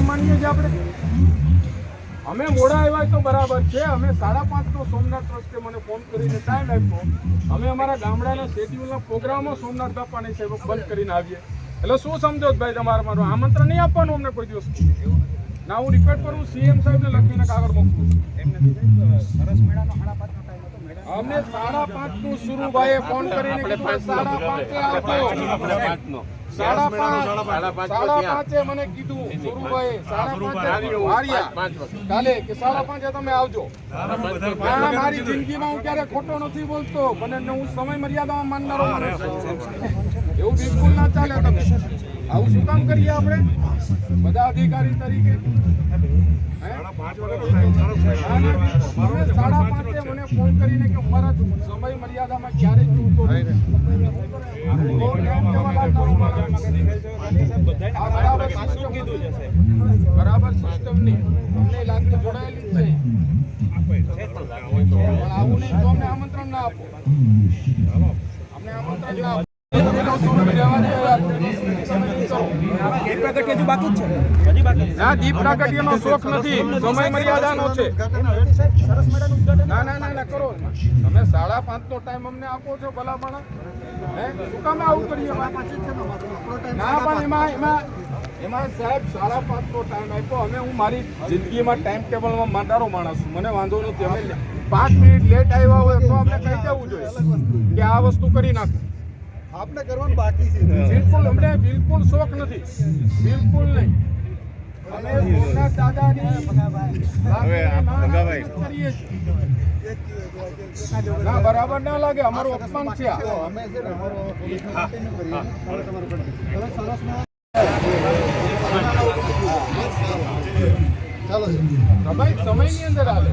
કેમ માનીએ છીએ આપણે? અમે મોડા આવ્યા તો બરાબર છે. અમે 5:30 સોમનાથ ટ્રસ્ટે મને ફોન કરીને ટાઈમ આપ્યો. અમે અમારા ગામડાના શેડ્યુલના પ્રોગ્રામો સોમનાથ બાપાની સાહેબ બંધ કરીને આવીએ. એટલે શું સમજો ભાઈ, તમારે મારું આમંત્રણ નહીં આપવાનું અમને કોઈ દિવસ ના. હું રિક્વેસ્ટ કરું, સીએમ સાહેબને લખીને કાગળ મોકલું. અમને 5:30 સુરુભાઈએ ફોન કરીને 5:30 મને કીધું સુરુભાઈ 5:30 કાલે કે 5:30 તમે આવજો. મારી જિંદગીમાં હું ક્યારે ખોટો નથી બોલતો, મને હું સમય મર્યાદામાં માનનારો માણસ છું. એવું બિલકુલ ના ચાલે. તમે આવું શું કામ કરીએ આપણે બધા અધિકારી તરીકે? 5:30 મને ફોન કરીને કે મારા સમય મર્યાદામાં ક્યારે ચૂકતો બરાબર સિસ્ટમ ની અમને લાગણી જોડાયેલી છે. પણ આવું નહીં તો અમને આમંત્રણ ના આપો. અમને આમંત્રણ ના આપો. દીપ પ્રાગટ્યનો શોખ નથી, સમય મર્યાદાનો છે. ના કરો. તમે 5:30 ટાઈમ અમને આપો છો ભલામણ. શું કામ આવું કરીએ? ના પણ એમાં સાહેબ 5:30 ટાઈમ આપ્યો. હું મારી જિંદગીમાં ટાઈમ ટેબલમાં માનનારો માણસ છું. મને વાંધો નથી. અમે 5 મિનિટ લેટ આવ્યા હોય તો અમને કહી દેવું જોઈએ કે આ વસ્તુ કરી નાખો. આપને કરવાનું બાકી છે. બિલકુલ અમને બિલકુલ શોખ નથી, બિલકુલ નહીં. અમે સોમનાથ દાદાની કરીએ છીએ. ના બરાબર ના લાગે, અમારું અપમાન છે. અમે છે ને અમારો ચાલો સમયની અંદર આવે.